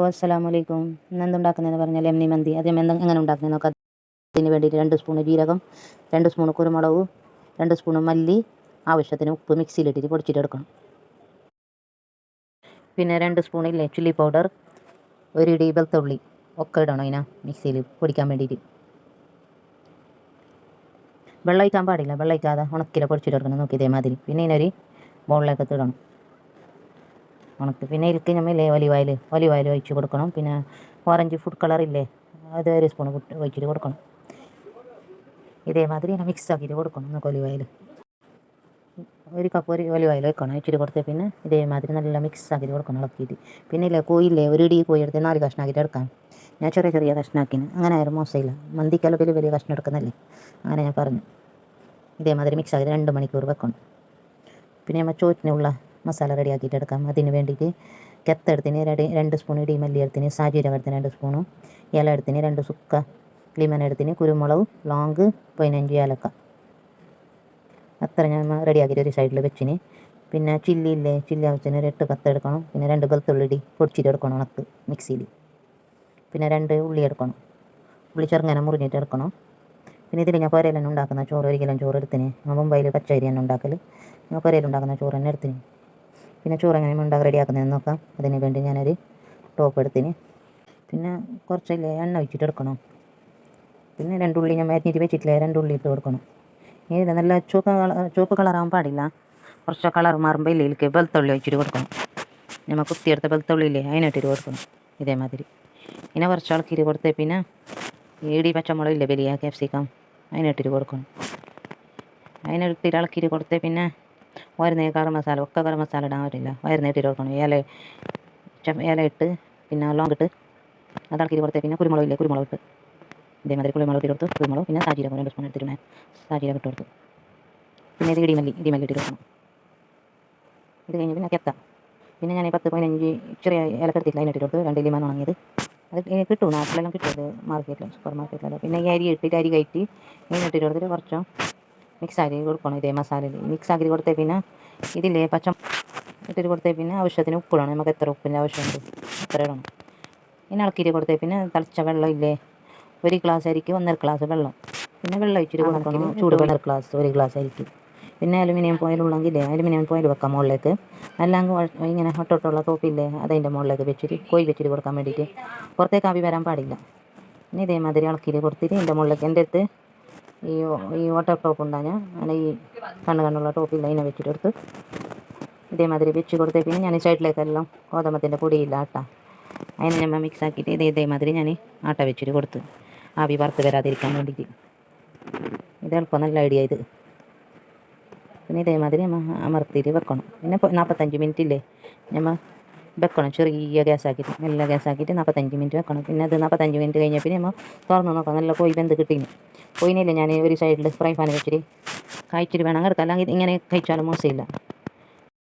അസ്സലാമു അലൈക്കും. ഇന്ന് എന്തുണ്ടാക്കുന്നതെന്ന് പറഞ്ഞാൽ എമ്മി മന്തി. ആദ്യം എങ്ങനെ ഉണ്ടാക്കുന്നത് നോക്കാം. അതിന് വേണ്ടിയിട്ട് 2 സ്പൂൺ ജീരകം, 2 സ്പൂൺ കുരുമുളക്, 2 സ്പൂൺ മല്ലി, ആവശ്യത്തിന് ഉപ്പ് മിക്സിയിലിട്ടിട്ട് പൊടിച്ചിട്ടെടുക്കണം. പിന്നെ 2 സ്പൂൺ ചില്ലി പൗഡർ, ഒരു ഇടി വെളുത്തുള്ളി ഒക്കെ ഇടണം ഇതിനാ മിക്സിയിൽ പൊടിക്കാൻ വേണ്ടിയിട്ട്. വെള്ളം ഒഴിക്കാൻ പാടില്ല, വെള്ളം ഒഴിക്കാതെ ഉണക്കില പൊടിച്ചിട്ടെടുക്കണം. നോക്കി ഇതേമാതിരി. പിന്നെ ഇതിനൊരു ബോളിലേക്ക് ഇടണം ഉണക്ക്. പിന്നെ ഇതിലേക്ക് നമ്മൾ ഒലിവ് ഓയിൽ ഒഴിച്ച് കൊടുക്കണം. പിന്നെ ഓറഞ്ച് ഫുഡ് കളറില്ലേ, അത് 1 സ്പൂൺ ഒഴിച്ചിട്ട് കൊടുക്കണം. ഇതേമാതിരി ഇങ്ങനെ മിക്സ് ആക്കിയിട്ട് കൊടുക്കണം. നമുക്ക് olive oil 1 cup olive oil വെക്കണം. ഒഴിച്ചിട്ട് കൊടുത്ത് പിന്നെ ഇതേമാതിരി നല്ല മിക്സ് ആക്കിയിട്ട് കൊടുക്കണം, ഇളക്കിയിട്ട്. പിന്നെ ഇല്ലേ കോയില്ലേ, ഒരു ഇടി കോഴി എടുത്ത് 4 കഷ്ണമാക്കിയിട്ട് എടുക്കാം. ഞാൻ ചെറിയ ചെറിയ കഷ്ണാക്കിന്, അങ്ങനെ ആയാലും മോശമില്ല. മന്തിക്കെല്ലാം വലിയ വലിയ കഷ്ണം എടുക്കുന്നല്ലേ, അങ്ങനെ ഞാൻ പറഞ്ഞു. ഇതേമാതിരി മിക്സ് ആക്കി 2 മണിക്കൂർ വെക്കണം. പിന്നെ നമ്മൾ ചോറ്റിനുള്ള മസാല റെഡിയാക്കിയിട്ട് എടുക്കാം. അതിന് വേണ്ടിയിട്ട് കെത്തെടുത്തിന് 2 സ്പൂൺ ഇടി മല്ലി എടുത്തിന്, സാജീരകം എടുത്തിന് 2 സ്പൂണും, ഇല എടുത്തിന് 2 സുക്ക, ലിമൺ എടുത്തിന്, കുരുമുളക്, ലോങ്ക്, 15 ഏലക്ക. അത്ര ഞാൻ റെഡിയാക്കിയിട്ട് ഒരു സൈഡിൽ വെച്ചിന്. പിന്നെ ചില്ലി ആവശ്യത്തിന് 8 കത്ത് എടുക്കണം. പിന്നെ 2 വെളുത്തുള്ളി പൊടിച്ചിട്ട് എടുക്കണം ഉണക്ക് മിക്സിയിൽ. പിന്നെ 2 ഉള്ളി എടുക്കണം. ഉള്ളി ചെറുങ്ങനെ മുറിഞ്ഞിട്ട് എടുക്കണം. പിന്നെ ഇതിൽ ഞാൻ പുരയിലെല്ലാം ഉണ്ടാക്കുന്ന ചോറ് 1 കിലോ ചോറ് എടുത്തിന്. ഞാൻ മുംബൈയിൽ പച്ചരി തന്നെ ഉണ്ടാക്കൽ. ഞാൻ പുരയിലുണ്ടാക്കുന്ന ചോറ് തന്നെ എടുത്തിന്. പിന്നെ ചോറ് എങ്ങനെ റെഡിയാക്കുന്നതെന്ന് നോക്കാം. അതിന് വേണ്ടി ഞാനൊരു ടോപ്പ് എടുത്തിന്. പിന്നെ കുറച്ചില്ലേ എണ്ണ ഒഴിച്ചിട്ട് എടുക്കണം. പിന്നെ 2 ഉള്ളി ഞാൻ അരിഞ്ഞിട്ട് വെച്ചിട്ടില്ലേ, 2 ഉള്ളി ഇട്ട് കൊടുക്കണം. ഇത് നല്ല ചുവപ്പ് കളറാകാൻ പാടില്ല. കുറച്ച് കളർ മാറുമ്പോൾ ഇതിലേക്ക് വെളുത്തുള്ളി ഒഴിച്ചിട്ട് കൊടുക്കണം. നമ്മൾ കുത്തിയെടുത്ത വെളുത്തുള്ളി ഇല്ലേ, അതിനിട്ടിട്ട് കൊടുക്കണം. ഇതേമാതിരി പിന്നെ കുറച്ച് ഇളക്കിയിട്ട് കൊടുത്ത് പിന്നെ ഇടി പച്ചമുളക് ഇല്ലേ, വലിയ ക്യാപ്സിക്കം, അതിനിട്ടിട്ട് കൊടുക്കണം. അതിനിട്ടിട്ട് ഇളക്കിയിട്ട് കൊടുത്ത് പിന്നെ വരുന്ന ഗരം മസാല ഗരം മസാല ഇടാൻ പറ്റില്ല, ഇട്ടിട്ട് കൊടുക്കണം. ഇല ഇട്ട് പിന്നെ ലോങ് ഇട്ട് അത് ഇളക്കിയിട്ട് കൊടുത്ത് പിന്നെ കുരുമുളക് ഇട്ട് ഇതേമാതിരി കുരുമുളക് ഇട്ട് കൊടുത്ത് കുരുമുളക് പിന്നെ സാജീരകം 2 സ്പൂൺ എടുത്തിട്ട് സാജീരകം ഇട്ട് കൊടുത്തു. പിന്നെ ഇത് ഇടിമല്ലി ഇട്ട് കൊടുക്കണം. ഇത് കഴിഞ്ഞ് പിന്നെ കെത്ത. പിന്നെ ഞാൻ 10-15 ചെറിയ ഏലക്ക എടുത്തില്ല, അതിനിട്ട് കൊടുത്ത് 2 ലിമൺ ഉണങ്ങിയത്. അത് കിട്ടും, നാട്ടിലെല്ലാം കിട്ടും അത്, മാർക്കറ്റിലും സൂപ്പർ മാർക്കറ്റിലെല്ലാം. പിന്നെ ഈ അരി കയറ്റി ഇതിനിട്ടിട്ട് കൊടുത്തിട്ട് കുറച്ച് മിക്സ് ആക്കി കൊടുക്കണം. ഇതേ മസാലയിൽ മിക്സ് ആക്കി കൊടുത്തേ പിന്നെ ഇതില്ലേ ഇട്ടിട്ട് കൊടുത്തേ പിന്നെ ആവശ്യത്തിന് ഉപ്പിടണം. നമുക്ക് എത്ര ഉപ്പിൻ്റെ ആവശ്യമുണ്ട് അത്ര ഇടണം. പിന്നെ ഇളക്കിയിട്ട് കൊടുത്തേ പിന്നെ തിളച്ച വെള്ളം ഇല്ലേ, 1 ഗ്ലാസ് അരിക്ക് 1.5 ഗ്ലാസ് വെള്ളം. പിന്നെ വെള്ളം ഒഴിച്ചിട്ട് കൊടുക്കണം. ചൂട് 1 ഗ്ലാസ് അരിക്ക്. പിന്നെ അലുമിനിയം ഫോയിൽ ഉള്ളെങ്കിൽ അലുമിനിയം ഫോയിൽ വെക്കാം മുകളിലേക്ക്. അല്ലെങ്കിൽ ഇങ്ങനെ ഒട്ടൊട്ടുള്ള ടോപ്പില്ലേ, അതിൻ്റെ മുകളിലേക്ക് വെച്ചിട്ട് വെച്ചിട്ട് കൊടുക്കാൻ വേണ്ടിയിട്ട്. പുറത്തേക്ക് ആവി വരാൻ പാടില്ല. പിന്നെ ഇതേമാതിരി ഇളക്കിയിട്ട് കൊടുത്തിട്ട് ഇതിൻ്റെ മുകളിലേക്ക് എൻ്റെ അടുത്ത് ഈ ഓട്ട ടോപ്പ് ഉണ്ടാകും, അങ്ങനെ ഈ കണ്ണുള്ള ടോപ്പില്ല, അതിനെ വെച്ചിട്ട് കൊടുത്ത് ഇതേമാതിരി വെച്ച് കൊടുത്തേ പിന്നെ ഞാൻ സൈഡിലേക്കെല്ലാം ഗോതമ്പത്തിൻ്റെ പൊടിയില്ല ആട്ട, അതിനെ നമ്മൾ മിക്സ് ആക്കിയിട്ട് ഇതേമാതിരി ഞാൻ ആട്ട വെച്ചിട്ട് കൊടുത്ത് ആവി വറുത്ത് വരാതിരിക്കാൻ വേണ്ടിയിട്ട്. ഇത് എളുപ്പം നല്ല ഐഡിയ ഇത്. പിന്നെ ഇതേമാതിരി നമ്മൾ അമർത്തിയിട്ട് വെക്കണം. പിന്നെ 45 മിനിറ്റ് ഇല്ലേ നമ്മൾ വെക്കണം, ചെറിയ ഗ്യാസാക്കിയിട്ട് നല്ല ഗ്യാസാക്കിയിട്ട് 45 മിനിറ്റ് വെക്കണം. പിന്നെ അത് 45 മിനിറ്റ് കഴിഞ്ഞാൽ പിന്നെ നമ്മൾ തുറന്ന് നോക്കാം, നല്ല കോഴി വെന്ത് കിട്ടീന്. കോഴിനില്ലേ ഞാൻ ഒരു സൈഡിൽ ഫ്രൈ പാൻ വെച്ചിട്ട് കഴിച്ചിട്ട് വേണം കിടക്കാം, അല്ലെങ്കിൽ ഇങ്ങനെ കഴിച്ചാലും മോശമില്ല.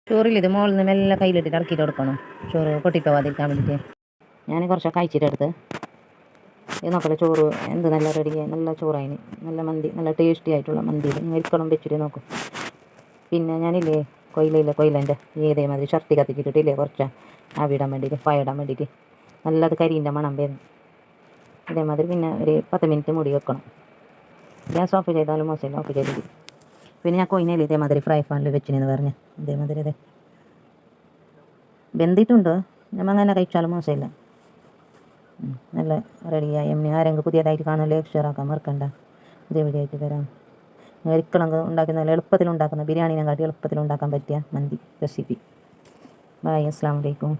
ചോറിൽ ഇത് മുകളിൽ നിന്ന് മെല്ലെ കയ്യിലിട്ടിട്ട് ഇറക്കിയിട്ട് കൊടുക്കണം, ചോറ് പൊട്ടിപ്പോവാതിരിക്കാൻ വേണ്ടിയിട്ട്. ഞാൻ കുറച്ചൊക്കെ കഴിച്ചിട്ടെടുത്ത് ഇത് നോക്കട്ടെ, ചോറ് എന്ത് നല്ല റെഡിയായി, നല്ല ചോറായിന്, നല്ല മന്തി, നല്ല ടേസ്റ്റി ആയിട്ടുള്ള മന്തി. ഒരിക്കലും വെച്ചിട്ട് നോക്കും. പിന്നെ ഞാനില്ലേ കൊയിലേൻ്റെ ഇതേമാതിരി ഷർട്ടി കത്തിച്ചിട്ടില്ലേ, കുറച്ച് ആവിടാൻ വേണ്ടിയിട്ട്, ഫയറിടാൻ വേണ്ടിയിട്ട് നല്ലത് കരിൻ്റെ മണം വരുന്നു. ഇതേമാതിരി പിന്നെ ഒരു 10 മിനിറ്റ് മൂടി വെക്കണം. ഗ്യാസ് ഓഫ് ചെയ്താലും മോശമില്ല, ഓഫ് ചെയ്തിട്ട്. പിന്നെ ഞാൻ കൊയിനയിൽ ഇതേമാതിരി ഫ്രൈ പാനിൽ വെച്ചിനെന്ന് പറഞ്ഞു, ഇതേമാതിരി അതെ വെന്തിട്ടുണ്ട്. നമ്മൾ അങ്ങനെ കഴിച്ചാലും മോശമില്ല. നല്ല റെഡിയായി. ആരെങ്കിലും പുതിയതായിട്ട് കാണുമല്ലോ, ഷെയറാക്കാൻ മറക്കണ്ട. ഇതേ വീഡിയോ ആയിട്ട് വരാം. ഒരിക്കലും ഉണ്ടാക്കുന്ന എളുപ്പത്തിലുണ്ടാക്കുന്ന ബിരിയാണിനെക്കാട്ടി എളുപ്പത്തിലുണ്ടാക്കാൻ പറ്റിയ മന്തി റെസിപ്പി. ബൈ, അസ്സലാമു അലൈക്കും.